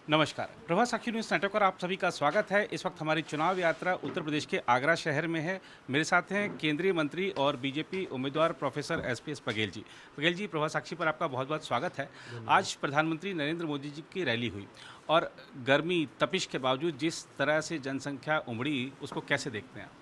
नमस्कार, प्रभा साखी news network पर आप सभी का स्वागत है। इस वक्त हमारी चुनाव यात्रा उत्तर प्रदेश के आगरा शहर में है। मेरे साथ हैं केंद्रीय मंत्री और बीजेपी उम्मीदवार प्रोफेसर एसपीएस बघेल जी। बघेल जी, प्रभा साक्षी पर आपका बहुत-बहुत स्वागत है। धन्यवाद। आज प्रधानमंत्री नरेंद्र मोदी जी की रैली हुई और गर्मी, तपिश के बावजूद जिस तरह से जनसंख्या उमड़ी, उसको कैसे देखते हैं आप?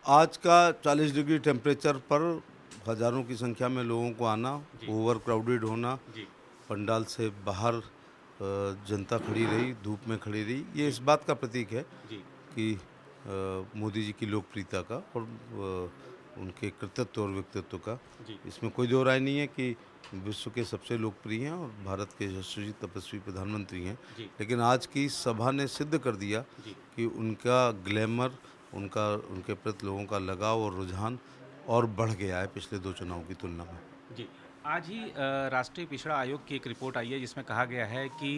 आज का 40 डिग्री टेम्परेचर पर हज़ारों की संख्या में लोगों को आना, जी, ओवर क्राउडेड होना, जी, पंडाल से बाहर जनता खड़ी रही, धूप में खड़ी रही, ये जी, इस बात का प्रतीक है जी, कि मोदी जी की लोकप्रियता का और उनके कृतित्व और व्यक्तित्व का। जी, इसमें कोई दो राय नहीं है कि विश्व के सबसे लोकप्रिय हैं और भारत के यशस्वी तपस्वी प्रधानमंत्री हैं। जी, लेकिन आज की इस सभा ने सिद्ध कर दिया जी, कि उनका ग्लैमर, उनके प्रति लोगों का लगाव और रुझान और बढ़ गया है पिछले 2 चुनाव की तुलना में। जी। आज ही राष्ट्रीय पिछड़ा आयोग की एक रिपोर्ट आई है जिसमें कहा गया है कि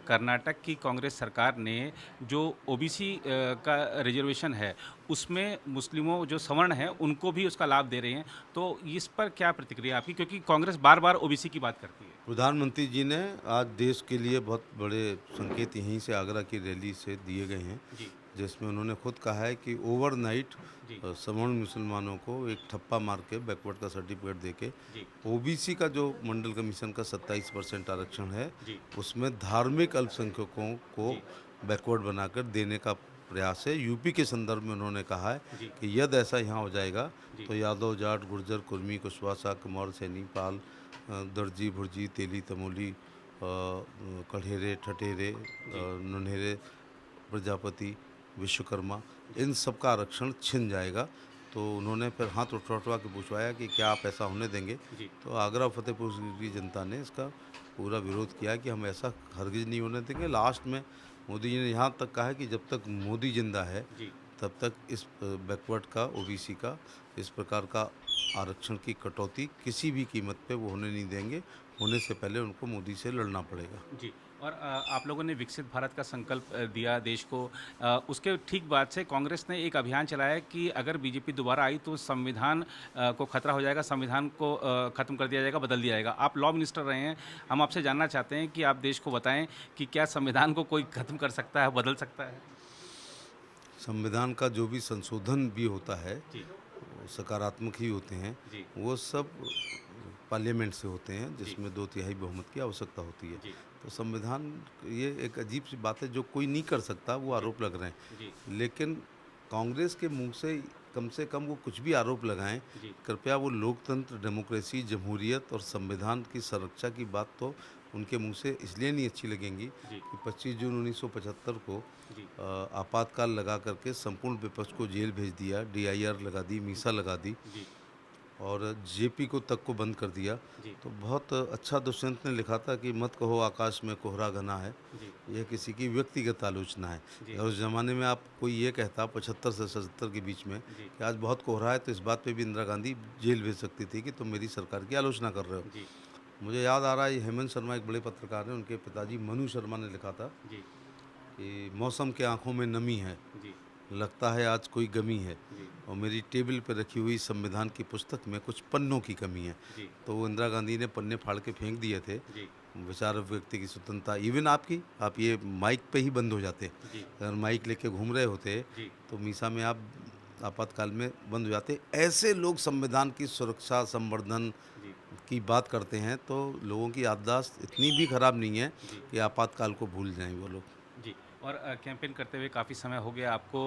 कर्नाटक की कांग्रेस सरकार ने जो ओबीसी का रिजर्वेशन है उसमें मुस्लिमों जो सवर्ण हैं उनको भी उसका लाभ दे रहे हैं। तो इस पर क्या प्रतिक्रिया आपकी, क्योंकि कांग्रेस बार-बार ओबीसी की बात करती है? प्रधानमंत्री जी ने आज देश के लिए बहुत बड़े संकेत यहीं से आगरा की रैली से दिए गए हैं, जी, जिसमें उन्होंने खुद कहा है कि ओवरनाइट जी, सवर्ण मुसलमानों को एक ठप्पा मार के बैकवर्ड का सर्टिफिकेट देके जी, ओबीसी का जो मंडल कमीशन का 27% आरक्षण है, जी, उसमें धार्मिक अल्पसंख्यकों को जी, बैकवर्ड बनाकर देने का प्रयास है। यूपी के संदर्भ में उन्होंने कहा है जी, कि यदि ऐसा यहाँ हो जाएगा जी, तो यादव, जाट, गुर्जर, कुर्मी, कुशवाहा, शाक्य, मौर्य, सैनी, पाल, दर्जी, भुर्जी, तेली, तमोली, कढ़ेरे, ठठेरे, जी, नुनहेरे, प्रजापति, विश्वकर्मा, जी, इन सब का आरक्षण छिन जाएगा। तो उन्होंने फिर हाथ उठवा के पूछवाया कि क्या आप ऐसा होने देंगे? जी, तो आगरा फतेहपुर की जनता ने इसका पूरा विरोध किया कि हम ऐसा हरगिज़ नहीं होने देंगे। लास्ट में मोदी जी ने यहाँ तक कहा है कि जब तक मोदी ज़िंदा है, जी, तब तक इस बैकवर्ड का, ओबीसी का, इस प्रकार का आरक्षण की कटौती किसी भी कीमत पे वो होने नहीं देंगे। होने से पहले उनको मोदी से लड़ना पड़ेगा। जी। और आप लोगों ने विकसित भारत का संकल्प दिया देश को। उसके ठीक बाद से कांग्रेस ने एक अभियान चलाया कि अगर बीजेपी दोबारा आई तो संविधान को खतरा हो जाएगा, संविधान को खत्म कर दिया जाएगा, बदल दिया जाएगा। आप लॉ मिनिस्टर रहे हैं, हम आपसे जानना चाहते हैं कि आप देश को बताएं कि क्या संविधान को कोई खत्म कर सकता है, बदल सकता है? संविधान का जो भी संशोधन भी होता है, जी, वो सकारात्मक ही होते हैं। जी, वो सब पार्लियामेंट से होते हैं, जी, जिसमें 2/3 बहुमत की आवश्यकता होती है। जी, तो संविधान, ये एक अजीब सी बात है जो कोई नहीं कर सकता, वो जी, आरोप लग रहे जी, हैं। लेकिन कांग्रेस के मुंह से कम वो कुछ भी आरोप लगाएं, जी, कृपया वो लोकतंत्र, डेमोक्रेसी, जमहूरियत और संविधान की संरक्षा की बात तो उनके मुंह से इसलिए नहीं अच्छी लगेंगी जी, कि 25 जून 1975 को जी, आपातकाल लगा करके संपूर्ण विपक्ष को जेल भेज दिया, डीआईआर लगा दी, मीसा लगा दी जी, और जेपी को तक को बंद कर दिया। जी, तो बहुत अच्छा दुष्यंत ने लिखा था कि मत कहो आकाश में कोहरा घना है, जी, यह किसी की व्यक्तिगत आलोचना है। जी, अगर उस ज़माने में आप कोई ये कहता 75 से 77 के बीच में जी, कि आज बहुत कोहरा है, तो इस बात पे भी इंदिरा गांधी जेल भेज सकती थी कि तुम मेरी सरकार की आलोचना कर रहे हो। जी, मुझे याद आ रहा है, ये हेमंत शर्मा एक बड़े पत्रकार हैं, उनके पिताजी मनु शर्मा ने लिखा था जी, कि मौसम के आँखों में नमी है, जी, लगता है आज कोई गमी है जी, और मेरी टेबल पर रखी हुई संविधान की पुस्तक में कुछ पन्नों की कमी है। जी, तो वो इंदिरा गांधी ने पन्ने फाड़ के फेंक दिए थे। जी, विचार व्यक्ति की स्वतंत्रता, इवन आपकी, आप ये माइक पे ही बंद हो जाते। जी, अगर माइक लेके घूम रहे होते जी, तो मीसा में आप आपातकाल में बंद हो जाते। ऐसे लोग संविधान की सुरक्षा, संवर्धन जी, की बात करते हैं तो लोगों की याददाश्त इतनी भी खराब नहीं है जी, कि आपातकाल को भूल जाएं वो लोग। जी। और कैंपेन करते हुए काफ़ी समय हो गया आपको।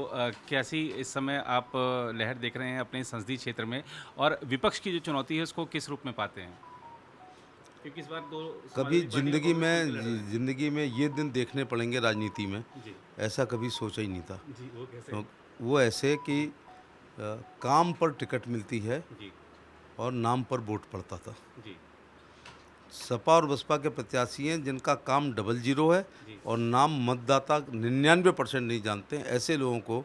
कैसी इस समय आप लहर देख रहे हैं अपने संसदीय क्षेत्र में, और विपक्ष की जो चुनौती है उसको किस रूप में पाते हैं? क्योंकि इस बार 2 कभी समाजवादी पार्टी और कांग्रेस मिलकर लड़ रहे हैं। ज़िंदगी में ये दिन देखने पड़ेंगे राजनीति में, जी, ऐसा कभी सोचा ही नहीं था। जी, वो कैसे? तो वो ऐसे कि काम पर टिकट मिलती है जी, और नाम पर वोट पड़ता था। जी, सपा और बसपा के प्रत्याशी हैं जिनका काम डबल जीरो है जी, और नाम मतदाता 99% नहीं जानते हैं। ऐसे लोगों को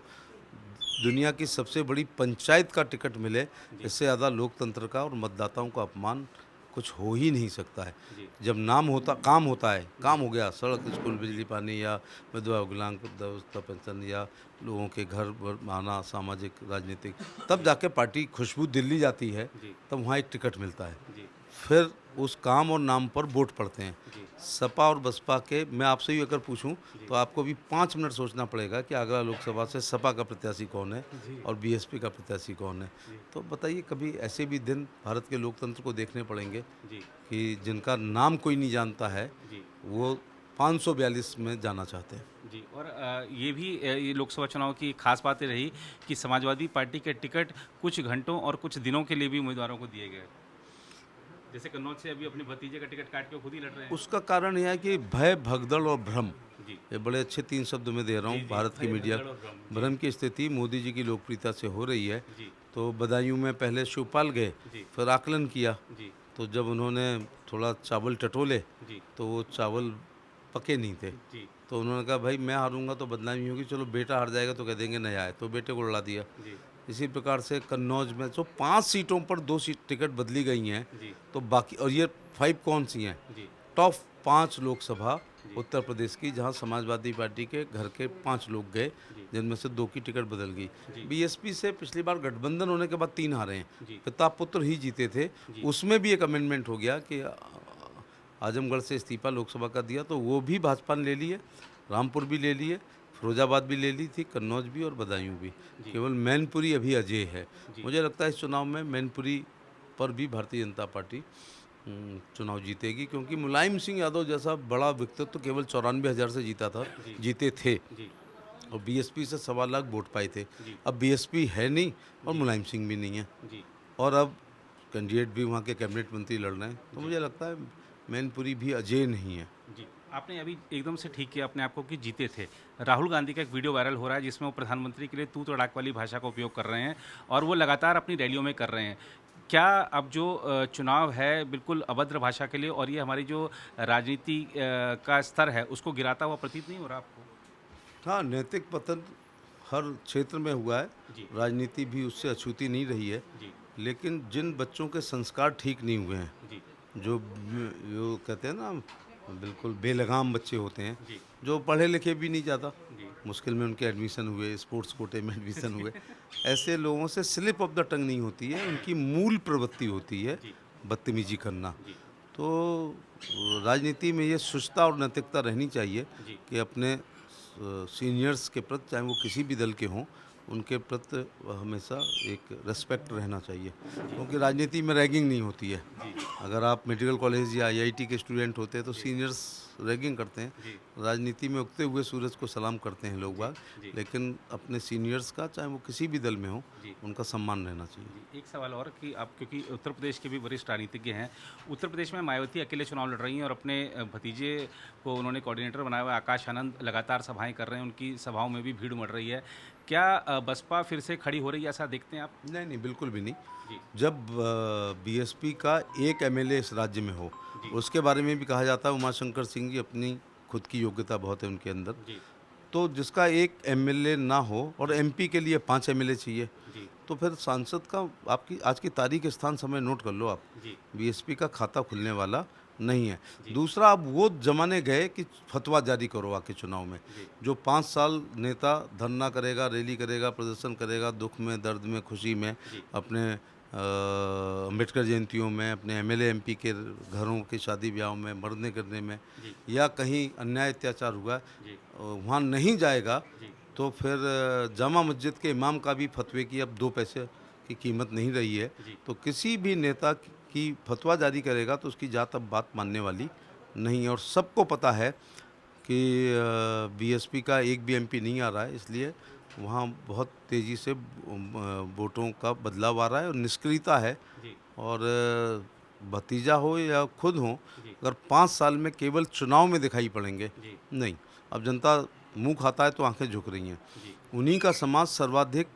दुनिया की सबसे बड़ी पंचायत का टिकट मिले, जी, इससे ज़्यादा लोकतंत्र का और मतदाताओं का अपमान कुछ हो ही नहीं सकता है। जी, जब नाम होता, काम होता है, जी, काम हो गया, सड़क, स्कूल, बिजली, पानी या विधवा विकलांग वृद्धावस्था पेंशन या लोगों के घर आना, सामाजिक, राजनीतिक, तब जाके पार्टी खुशबू दिल्ली जाती है, जी, तब वहाँ एक टिकट मिलता है। जी, फिर उस काम और नाम पर वोट पड़ते हैं। जी। सपा और बसपा के, मैं आपसे ही अगर पूछूं तो आपको भी 5 मिनट सोचना पड़ेगा कि आगरा लोकसभा से सपा का प्रत्याशी कौन है जी। और बीएसपी का प्रत्याशी कौन है। जी। तो बताइए, कभी ऐसे भी दिन भारत के लोकतंत्र को देखने पड़ेंगे जी। कि जिनका नाम कोई नहीं जानता है, जी। वो 542 में जाना चाहते हैं। जी। और ये भी ये लोकसभा चुनाव की खास बात ये रही कि समाजवादी पार्टी के टिकट कुछ घंटों और कुछ दिनों के लिए भी उम्मीदवारों को दिए गए। जैसे कन्नौज से अभी अपने भतीजे का टिकट काट के खुद ही लड़ रहे हैं। उसका कारण यह है कि भय, भगदड़ और भ्रम, जी। ये बड़े अच्छे 3 शब्द में दे रहा जी। हूँ। जी। भारत की भय, मीडिया भगदड़ और भ्रम। जी। भ्रम की स्थिति मोदी जी की लोकप्रियता से हो रही है। जी। तो बदायूं में पहले शिवपाल गए, जी। फिर आकलन किया, जी। तो जब उन्होंने थोड़ा चावल टटोले जी। तो वो चावल पके नहीं थे। जी। तो उन्होंने कहा, भाई मैं हारूंगा तो बदनामी होगी, चलो बेटा हार जाएगा तो कह देंगे नया है, तो बेटे को लड़ा दिया। जी। इसी प्रकार से कन्नौज में जो 5 सीटों पर 2 सीट टिकट बदली गई हैं, जी। तो बाकी, और ये 5 कौन सी हैं? जी। टॉप 5 लोकसभा जी। उत्तर प्रदेश की, जहां समाजवादी पार्टी के घर के 5 लोग गए, जी। जिनमें से 2 की टिकट बदल गई। जी। बीएसपी से पिछली बार गठबंधन होने के बाद 3 हारे हैं, जी। पिता पुत्र ही जीते थे। जी। उसमें भी एक अमेंडमेंट हो गया कि आजमगढ़ से इस्तीफा लोकसभा का दिया, तो वो भी भाजपा ने ले लिए, रामपुर भी ले लिए, फिरोजाबाद भी ले ली थी, कन्नौज भी और बदायूं भी। जी। केवल मैनपुरी अभी अजय है। जी। मुझे लगता है इस चुनाव में मैनपुरी पर भी भारतीय जनता पार्टी चुनाव जीतेगी, क्योंकि मुलायम सिंह यादव जैसा बड़ा व्यक्तित्व तो केवल 94,000 से जीता था, जी। जीते थे, जी। और बीएसपी से 1.25 लाख वोट पाए थे। जी। अब बीएसपी है नहीं और जी। मुलायम सिंह भी नहीं है, जी। और अब कैंडिडेट भी वहाँ के कैबिनेट मंत्री लड़ रहे हैं, तो जी। मुझे लगता है मैनपुरी भी अजय नहीं है। जी। आपने अभी एकदम से ठीक किया अपने आप को कि जीते थे। राहुल गांधी का एक वीडियो वायरल हो रहा है जिसमें वो प्रधानमंत्री के लिए तू तड़ाक वाली भाषा का उपयोग कर रहे हैं और वो लगातार अपनी रैलियों में कर रहे हैं। क्या अब जो चुनाव है बिल्कुल अभद्र भाषा के लिए और ये हमारी जो राजनीति का स्तर है उसको गिराता हुआ प्रतीत नहीं हो रहा आपको? हाँ, नैतिक पतन हर क्षेत्र में हुआ है, जी। राजनीति भी उससे अछूती नहीं रही है। जी। लेकिन जिन बच्चों के संस्कार ठीक नहीं हुए हैं, जी। जो कहते हैं ना, बिल्कुल बेलगाम बच्चे होते हैं, जी। जो पढ़े लिखे भी नहीं ज़्यादा, जी। मुश्किल में उनके एडमिशन हुए, स्पोर्ट्स कोटे में एडमिशन हुए, ऐसे लोगों से स्लिप ऑफ द टंग नहीं होती है, उनकी मूल प्रवृत्ति होती है जी। बदतमीजी करना। जी। तो राजनीति में ये शुचिता और नैतिकता रहनी चाहिए जी। कि अपने सीनियर्स के प्रति, चाहे वो किसी भी दल के हों, उनके प्रति हमेशा एक रिस्पेक्ट रहना चाहिए, क्योंकि राजनीति में रैगिंग नहीं होती है। जी। अगर आप मेडिकल कॉलेज या आईआईटी के स्टूडेंट होते हैं तो सीनियर्स रैगिंग करते हैं। जी। राजनीति में उगते हुए सूरज को सलाम करते हैं लोग बाग, जी। लेकिन अपने सीनियर्स का, चाहे वो किसी भी दल में हो, जी। उनका सम्मान रहना चाहिए। जी। एक सवाल और कि आप क्योंकि उत्तर प्रदेश के भी वरिष्ठ राजनीतिज्ञ हैं, उत्तर प्रदेश में मायावती अकेले चुनाव लड़ रही हैं और अपने भतीजे को उन्होंने कोऑर्डिनेटर बनाया हुआ है। आकाश आनंद लगातार सभाएं कर रहे हैं, उनकी सभाओं में भी भीड़ उमड़ रही है। क्या बसपा फिर से खड़ी हो रही है, ऐसा देखते हैं आप? नहीं नहीं, बिल्कुल भी नहीं। जी। जब बीएसपी का एक एमएलए इस राज्य में हो, जी। उसके बारे में भी कहा जाता है उमाशंकर सिंह जी, अपनी खुद की योग्यता बहुत है उनके अंदर, जी। तो जिसका एक एमएलए ना हो और एमपी के लिए 5 एमएलए चाहिए, जी। तो फिर सांसद का, आपकी आज की तारीख, स्थान, समय नोट कर लो आप, जी। बीएसपी का खाता खुलने वाला नहीं है। जी। दूसरा, अब वो जमाने गए कि फतवा जारी करो आके चुनाव में। जी। जो 5 साल नेता धरना करेगा, रैली करेगा, प्रदर्शन करेगा, दुख में, दर्द में, खुशी में, जी। अपने अम्बेडकर जयंतियों में, अपने एमएलए एमपी के घरों के शादी ब्याहों में, मरने करने में, जी। या कहीं अन्याय अत्याचार हुआ, जी। वहाँ नहीं जाएगा, जी। तो फिर जामा मस्जिद के इमाम का भी फतवे की अब 2 पैसे की कीमत नहीं रही है। जी। तो किसी भी नेता की फतवा जारी करेगा तो उसकी जात अब बात मानने वाली नहीं है, और सबको पता है कि बीएसपी का एक भी एमपी नहीं आ रहा है, इसलिए वहाँ बहुत तेज़ी से वोटों का बदलाव आ रहा है और निष्क्रियता है। जी। और भतीजा हो या खुद हो, जी। अगर 5 साल में केवल चुनाव में दिखाई पड़ेंगे, जी। नहीं। अब जनता मुंह खाता है तो आंखें झुक रही हैं। जी। उन्हीं का समाज सर्वाधिक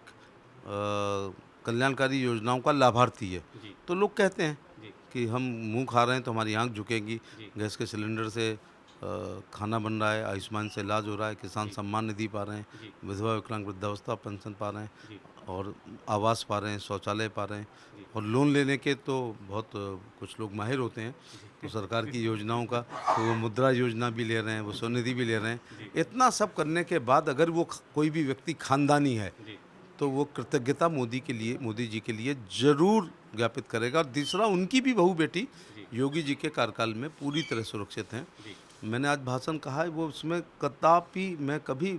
कल्याणकारी योजनाओं का लाभार्थी है, जी। तो लोग कहते हैं जी। कि हम मुंह खा रहे हैं तो हमारी आंख झुकेगी, जी। गैस के सिलेंडर से खाना बन रहा है, आयुष्मान से इलाज हो रहा है, किसान जी। सम्मान निधि पा रहे हैं, जी। विधवा विकलांग वृद्धावस्था पेंशन पा रहे हैं, जी। और आवास पा रहे हैं, शौचालय पा रहे हैं, जी। और लोन लेने के तो बहुत कुछ लोग माहिर होते हैं, तो सरकार की योजनाओं का, तो वो मुद्रा योजना भी ले रहे हैं, वो स्वनिधि भी ले रहे हैं। जी। इतना सब करने के बाद अगर वो कोई भी व्यक्ति खानदानी है, जी। तो वो कृतज्ञता मोदी जी के लिए ज़रूर ज्ञापित करेगा। और दूसरा, उनकी भी बहू बेटी जी। योगी जी के कार्यकाल में पूरी तरह सुरक्षित हैं। जी मैंने आज भाषण कहा है, वो उसमें कदापि मैं कभी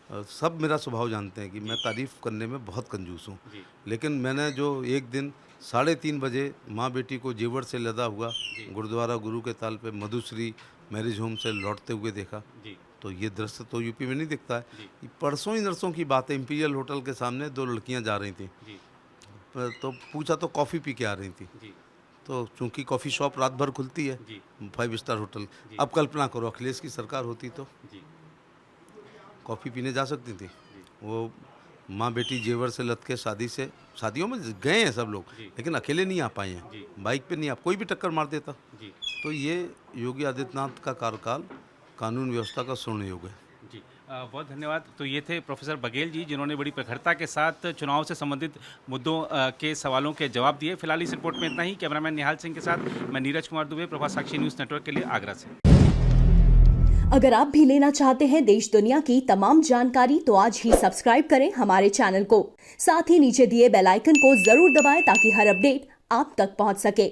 सब मेरा स्वभाव जानते हैं कि मैं तारीफ़ करने में बहुत कंजूस हूँ, जी लेकिन मैंने जो एक दिन 3:30 बजे माँ बेटी को जेवर से लदा हुआ गुरुद्वारा गुरु के ताल पे मधुश्री मैरिज होम से लौटते हुए देखा, जी तो ये दृश्य तो यूपी में नहीं दिखता है। जी ये परसों ही नरसों की बात है, इंपीरियल होटल के सामने 2 लड़कियां जा रही थी, जी तो पूछा तो कॉफ़ी पी के आ रही थी। जी तो चूंकि कॉफ़ी शॉप रात भर खुलती है, जी 5 स्टार होटल, जी अब कल्पना करो अखिलेश की सरकार होती तो जी कॉफ़ी पीने जा सकती थी। जी वो माँ बेटी जेवर से लद के शादियों में गए हैं सब लोग, जी लेकिन अकेले नहीं आ पाए हैं, जी बाइक पे नहीं, आप कोई भी टक्कर मार देता। जी तो ये योगी आदित्यनाथ का कार्यकाल कानून व्यवस्था का स्वर्ण युग है। जी बहुत धन्यवाद। तो ये थे प्रोफेसर बघेल जी, जिन्होंने बड़ी प्रखरता के साथ चुनाव से संबंधित मुद्दों के सवालों के जवाब दिए। फिलहाल इस रिपोर्ट में इतना ही। कैमरामैन निहाल सिंह के साथ मैं नीरज कुमार दुबे, प्रभात साक्षी न्यूज़ नेटवर्क के लिए आगरा से। अगर आप भी लेना चाहते हैं देश दुनिया की तमाम जानकारी तो आज ही सब्सक्राइब करें हमारे चैनल को। साथ ही नीचे दिए बेल आइकन को जरूर दबाएं ताकि हर अपडेट आप तक पहुंच सके।